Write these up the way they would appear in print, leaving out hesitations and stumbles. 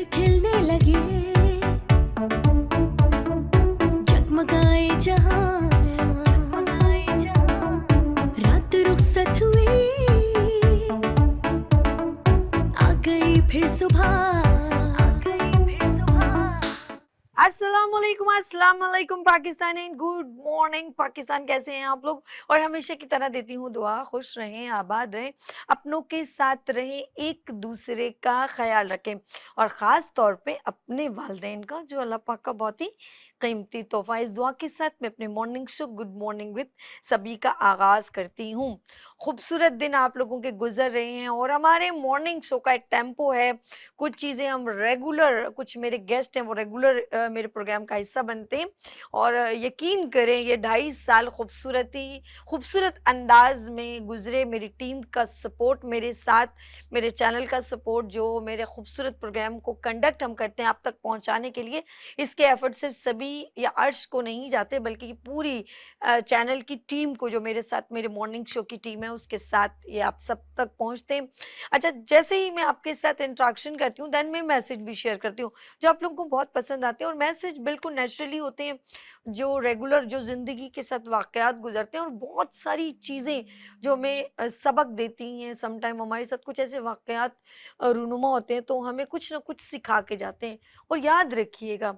खिलने लगे, जगमगाए जहां, रात रुखसत हुई, आ गई फिर सुबह। अस्सलाम वालेकुम Pakistan and good morning Pakistan. कैसे हैं आप लोग? और हमेशा की तरह देती हूँ दुआ, खुश रहें, आबाद रहें, अपनों के साथ रहें, एक दूसरे का ख्याल रखें और ख़ास तौर पे अपने वालिदैन का, जो अल्लाह पाक का बहुत ही कीमती तोहफ़ा। इस दुआ के साथ मैं अपने morning show good morning with सभी का आगाज़ करती हूँ। खूबसूरत दिन आप लोगों के गुजर रहे हैं और हमारे मॉर्निंग शो का एक टेम्पो है, कुछ चीज़ें हम रेगुलर, कुछ मेरे गेस्ट हैं वो रेगुलर मेरे प्रोग्राम का हिस्सा बनते हैं और यकीन करें ये 2.5 साल खूबसूरत अंदाज में गुजरे। मेरी टीम का सपोर्ट मेरे साथ, मेरे चैनल का सपोर्ट, जो मेरे खूबसूरत प्रोग्राम को कंडक्ट हम करते हैं आप तक पहुंचाने के लिए, इसके एफर्ट सिर्फ सभी या अर्श को नहीं जाते बल्कि पूरी चैनल की टीम को, जो मेरे साथ मेरे मॉर्निंग शो की टीम है उसके साथ ये आप सब तक पहुंचते हैं। अच्छा, जैसे ही मैं आपके साथ इंट्रैक्शन करती हूँ देन मैं मैसेज भी शेयर करती हूँ जो आप लोगों को बहुत पसंद आते हैं और मैसेज बिल्कुल नेचुरली होते हैं, जो रेगुलर जो ज़िंदगी के साथ वाक़यात गुजरते हैं और बहुत सारी चीज़ें जो हमें सबक देती हैं। सम टाइम हमारे साथ कुछ ऐसे वाक़यात रूनुमा होते हैं तो हमें कुछ ना कुछ सिखा के जाते हैं। और याद रखिएगा,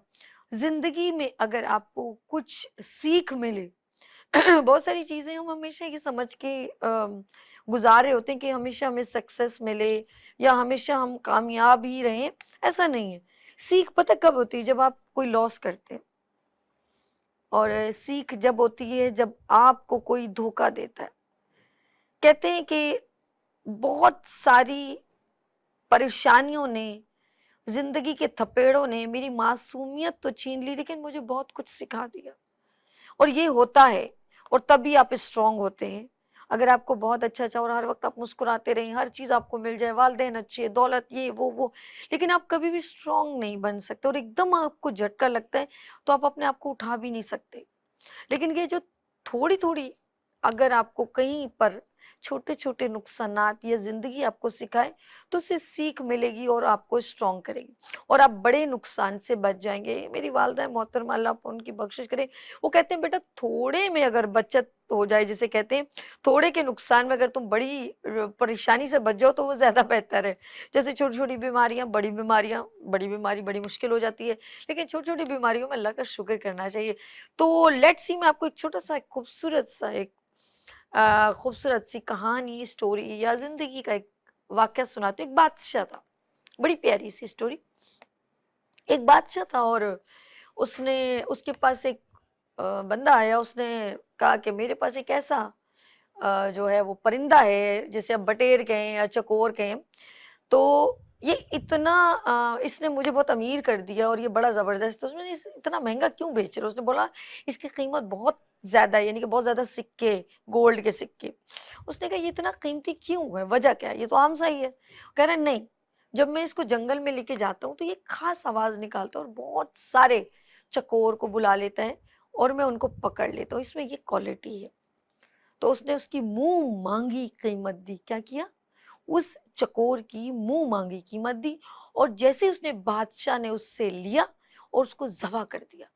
ज़िंदगी में अगर आपको कुछ सीख मिले बहुत सारी चीज़ें हम हमेशा ये समझ के गुज़ार रहे होते हैं कि हमेशा हमें सक्सेस मिले या हमेशा हम कामयाब ही रहें, ऐसा नहीं है। सीख पता कब होती है? जब आप कोई लॉस करते हैं। और सीख जब होती है जब आपको कोई धोखा देता है। कहते हैं कि बहुत सारी परेशानियों ने, ज़िंदगी के थपेड़ों ने मेरी मासूमियत तो छीन ली लेकिन मुझे बहुत कुछ सिखा दिया। और ये होता है और तभी आप स्ट्रांग होते हैं। अगर आपको बहुत अच्छा और हर वक्त आप मुस्कुराते रहें, हर चीज़ आपको मिल जाए, वालिदैन अच्छे, दौलत, ये वो, लेकिन आप कभी भी स्ट्रांग नहीं बन सकते और एकदम आपको झटका लगता है तो आप अपने आप को उठा भी नहीं सकते। लेकिन ये जो थोड़ी थोड़ी, अगर आपको कहीं पर छोटे छोटे नुकसानात या ज़िंदगी आपको सिखाए तो उससे सीख मिलेगी और आपको स्ट्रॉन्ग करेगी और आप बड़े नुकसान से बच जाएंगे। मेरी वालदा मोहतरमा, अल्लाह उनकी बख्शिश करे, वो कहते हैं बेटा थोड़े में अगर बचत हो जाए, जिसे कहते हैं थोड़े के नुकसान में अगर तुम बड़ी परेशानी से बच जाओ तो वो ज़्यादा बेहतर है। जैसे छोटी छोटी बीमारियां, बड़ी बीमारी बड़ी मुश्किल हो जाती है, लेकिन छोटी छोटी बीमारियों में अल्लाह का शुक्र करना चाहिए। तो लेट्स सी, मैं आपको एक छोटा सा एक खूबसूरत सी कहानी, स्टोरी या ज़िंदगी का एक वाक़या सुनाती हूँ। एक बादशाह था, बड़ी प्यारी सी स्टोरी। एक बादशाह था और उसके पास एक बंदा आया, उसने कहा कि मेरे पास एक ऐसा जो है वो परिंदा है, जैसे आप बटेर कहें या चकोर कहें, तो ये इतना इसने मुझे बहुत अमीर कर दिया और ये बड़ा ज़बरदस्त है। उसने इतना महँगा क्यों बेच रहे हो? उसने बोला इसकी कीमत बहुत ज़्यादा है, यानी कि बहुत ज़्यादा सिक्के, गोल्ड के सिक्के। उसने कहा ये इतना कीमती क्यों है? वजह क्या है? ये तो आम सा ही है। कह रहा है नहीं, जब मैं इसको जंगल में लेके जाता हूँ तो ये ख़ास आवाज़ निकालता है और बहुत सारे चकोर को बुला लेता है और मैं उनको पकड़ लेता हूँ, इसमें ये क्वालिटी है। तो उसने उसकी मुँह माँगी कीमत दी। क्या किया? उस चकोर की मुंह मांगी कीमत दी और जैसे ही उसने, बादशाह ने उससे लिया और उसको ज़बह कर दिया।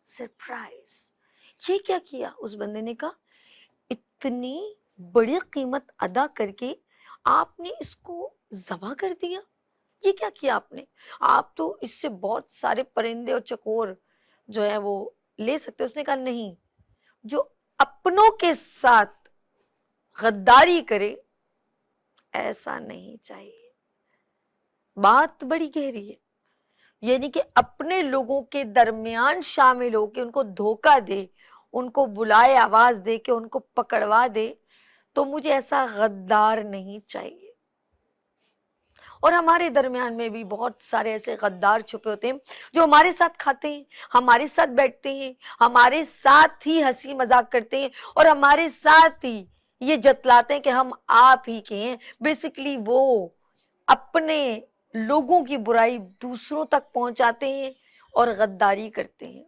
सरप्राइज! ये क्या किया? उस बंदे ने कहा इतनी बड़ी कीमत अदा करके आपने इसको ज़बह कर दिया, ये क्या किया आपने? आप तो इससे बहुत सारे परिंदे और चकोर जो है वो ले सकते हो। उसने कहा नहीं, जो अपनों के साथ गद्दारी करे ऐसा नहीं चाहिए। बात बड़ी गहरी है, यानी कि अपने लोगों के दरमियान शामिल होके उनको धोखा दे, उनको बुलाए, आवाज दे के उनको पकड़वा दे, तो मुझे ऐसा गद्दार नहीं चाहिए। और हमारे दरमियान में भी बहुत सारे ऐसे गद्दार छुपे होते हैं जो हमारे साथ खाते हैं, हमारे साथ बैठते हैं, हमारे साथ ही हंसी मजाक करते हैं और हमारे साथ ही ये जतलाते हैं कि हम आप ही के हैं। बेसिकली वो अपने लोगों की बुराई दूसरों तक पहुंचाते हैं और गद्दारी करते हैं।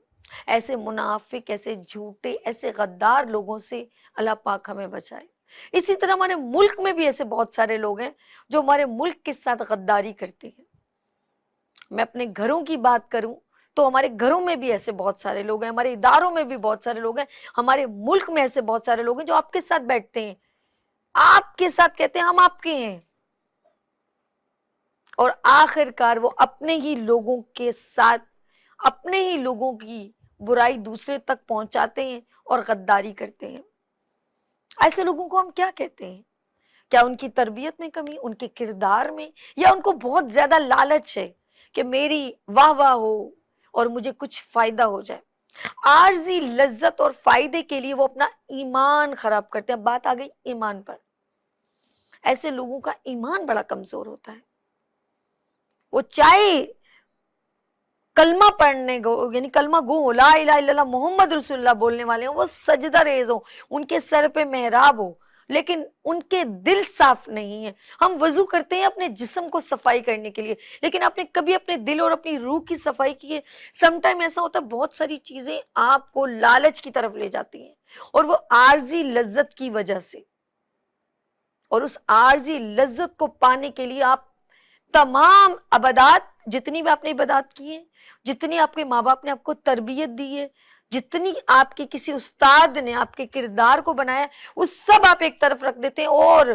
ऐसे मुनाफिक, ऐसे झूठे, ऐसे गद्दार लोगों से अल्लाह पाक हमें बचाए। इसी तरह हमारे मुल्क में भी ऐसे बहुत सारे लोग हैं जो हमारे मुल्क के साथ गद्दारी करते हैं میں اپنے گھروں کی بات کروں تو ہمارے گھروں میں بھی ایسے بہت سارے لوگ ہیں, ہمارے اداروں میں بھی بہت سارے لوگ ہیں, ہمارے ملک میں ایسے بہت سارے لوگ ہیں جو آپ کے ساتھ بیٹھتے ہیں, آپ کے ساتھ کہتے ہیں ہم آپ کے ہیں, اور آخر کار وہ اپنے ہی لوگوں کے ساتھ اپنے ہی لوگوں کی برائی دوسرے تک پہنچاتے ہیں اور غداری کرتے ہیں. ایسے لوگوں کو ہم کیا کہتے ہیں؟ کیا ان کی تربیت میں کمی, ان کے کردار میں, یا ان کو بہت زیادہ لالچ ہے کہ میری واہ واہ ہو اور مجھے کچھ فائدہ ہو جائے؟ عارضی لذت اور فائدے کے لیے وہ اپنا ایمان خراب کرتے ہیں. بات آ گئی ایمان پر. ایسے لوگوں کا ایمان بڑا کمزور ہوتا ہے. وہ چاہے کلمہ پڑھنے گو, یعنی کلمہ گو, لا الہ الا اللہ محمد رسول اللہ بولنے والے ہوں, وہ سجدہ ریز ہوں, ان کے سر پہ محراب ہو, لیکن ان کے دل صاف نہیں ہے. ہم وضو کرتے ہیں اپنے جسم کو صفائی کرنے کے لیے, لیکن آپ نے کبھی اپنے دل اور اپنی روح کی صفائی کی ہے؟ سم ٹائم ایسا ہوتا ہے بہت ساری چیزیں آپ کو لالچ کی طرف لے جاتی ہیں, اور وہ عارضی لذت کی وجہ سے, اور اس عارضی لذت کو پانے کے لیے آپ تمام عبادات, جتنی بھی آپ نے عبادات کی ہیں, جتنی آپ کے ماں باپ نے آپ کو تربیت دی ہے, جتنی آپ کے کسی استاد نے آپ کے کردار کو بنایا, وہ سب آپ ایک طرف رکھ دیتے ہیں, اور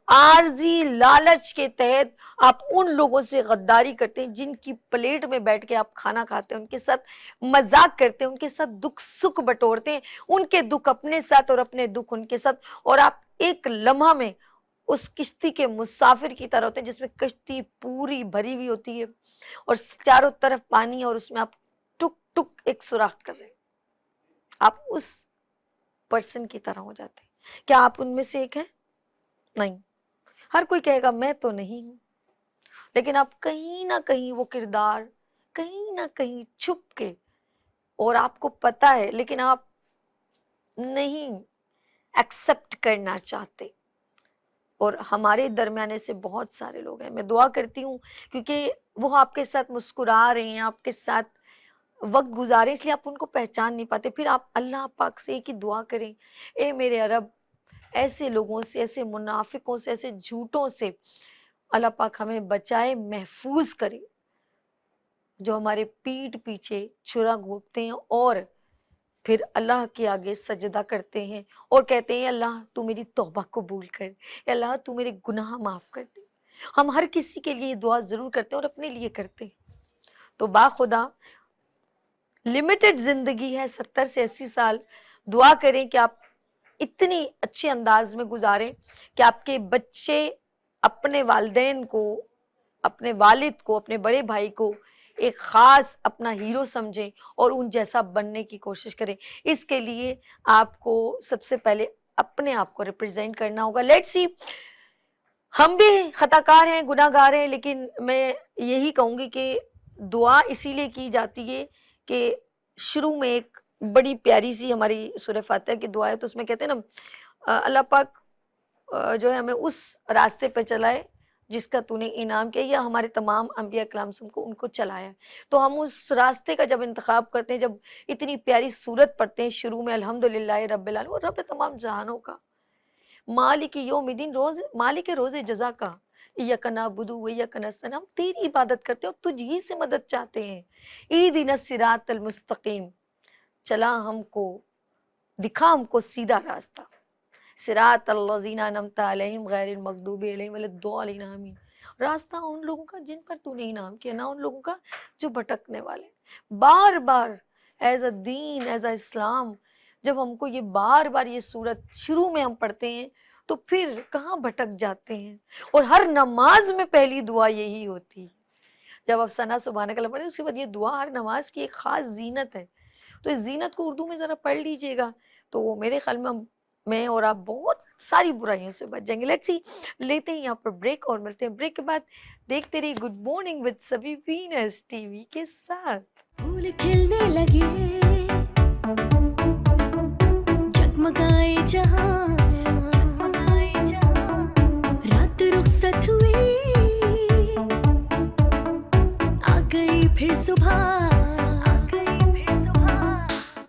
عارضی لالچ کے تحت آپ ان لوگوں سے غداری کرتے ہیں جن کی پلیٹ میں بیٹھ کے آپ کھانا کھاتے ہیں, ان کے ساتھ مذاق کرتے ہیں, ان کے ساتھ دکھ سکھ بٹورتے ہیں, ان کے دکھ اپنے ساتھ اور اپنے دکھ ان کے ساتھ, اور آپ ایک لمحہ میں اس کشتی کے مسافر کی طرح ہوتے ہیں جس میں کشتی پوری بھری ہوئی ہوتی ہے اور چاروں طرف پانی ہے, اور اس میں آپ ٹک ٹک ایک سوراخ کر رہے ہیں. آپ اس پرسن کی طرح ہو جاتے ہیں. کیا آپ ان میں سے ایک ہیں؟ نہیں. ہر کوئی کہے گا میں تو نہیں ہوں, لیکن آپ کہیں نہ کہیں وہ کردار کہیں نہ کہیں چھپ کے, اور آپ کو پتا ہے لیکن آپ نہیں ایکسپٹ کرنا چاہتے. اور ہمارے درمیان سے بہت سارے لوگ ہیں. میں دعا کرتی ہوں کیونکہ وہ آپ کے ساتھ مسکرا رہے ہیں, آپ کے ساتھ وقت گزارے, اس لیے آپ ان کو پہچان نہیں پاتے. پھر آپ اللہ پاک سے ایک ہی دعا کریں, اے میرے رب ایسے لوگوں سے, ایسے منافقوں سے, ایسے جھوٹوں سے اللہ پاک ہمیں بچائے, محفوظ کرے, جو ہمارے پیٹھ پیچھے چھرا گھونپتے ہیں اور پھر اللہ کے آگے سجدہ کرتے ہیں اور کہتے ہیں اللہ تو میری توبہ قبول کر, اللہ تو میرے گناہ معاف کر دے. ہم ہر کسی کے لیے دعا ضرور کرتے ہیں اور اپنے لیے کرتے ہیں. تو باخدا لمیٹڈ زندگی ہے, 70 سے 80 سال. دعا کریں کہ آپ اتنی اچھے انداز میں گزاریں کہ آپ کے بچے اپنے والدین کو, اپنے والد کو, اپنے بڑے بھائی کو ایک خاص اپنا ہیرو سمجھیں اور ان جیسا بننے کی کوشش کریں. اس کے لیے آپ کو سب سے پہلے اپنے آپ کو ریپرزینٹ کرنا ہوگا. لیٹس سی, ہم بھی خطا کار ہیں, گناہ گار ہیں, لیکن میں یہی کہوں گی کہ دعا اسی لیے کی جاتی ہے کہ شروع میں ایک بڑی پیاری سی ہماری سورہ فاتحہ کی دعا ہے, تو اس میں کہتے ہیں نا اللہ پاک جو ہے ہمیں اس راستے پہ چلائے جس کا تو نے انعام کیا, یا ہمارے تمام انبیاء کرام کو ان کو چلایا. تو ہم اس راستے کا جب انتخاب کرتے ہیں, جب اتنی پیاری سورت پڑھتے ہیں شروع میں الحمدللہ رب العالمین, اور رب تمام جہانوں کا, مالک یوم الدین, مالک روز جزا کا, ایاک نعبد و ایاک نستعین, ہم تیری عبادت کرتے ہیں اور تجھ ہی سے مدد چاہتے ہیں. اہدنا الصراط المستقیم, چلا ہم کو, دکھا ہم کو سیدھا راستہ. صراط الذین انعمت علیہم غیر المغضوب علیہم ولا الضالین آمین. راستہ ان لوگوں کا جن پر تو نے انعام کیا, نہ ان لوگوں کا جو بھٹکنے والے. بار بار as a then, as a اسلام, جب ہم کو یہ بار بار یہ صورت شروع میں ہم پڑھتے ہیں تو پھر کہاں بھٹک جاتے ہیں. اور ہر نماز میں پہلی دعا یہی ہوتی ہے. جب آپ ثنا سبحانک اللہ پڑھیں اس کے بعد یہ دعا ہر نماز کی ایک خاص زینت ہے. تو اس زینت کو اردو میں ذرا پڑھ لیجئے گا تو وہ میرے خیال میں اور آپ بہت ساری برائیوں سے بچ جائیں گے. لیٹس سی, لیتے ہیں یہاں پر بریک اور ملتے ہیں بریک کے بعد. دیکھتے رہیے گڈ مارننگ وتھ سبھی وینس ٹی وی کے ساتھ. پھول کھلنے لگے, جگمگائے جہاں, رات رخصت ہوئی, آ گئی پھر صبح.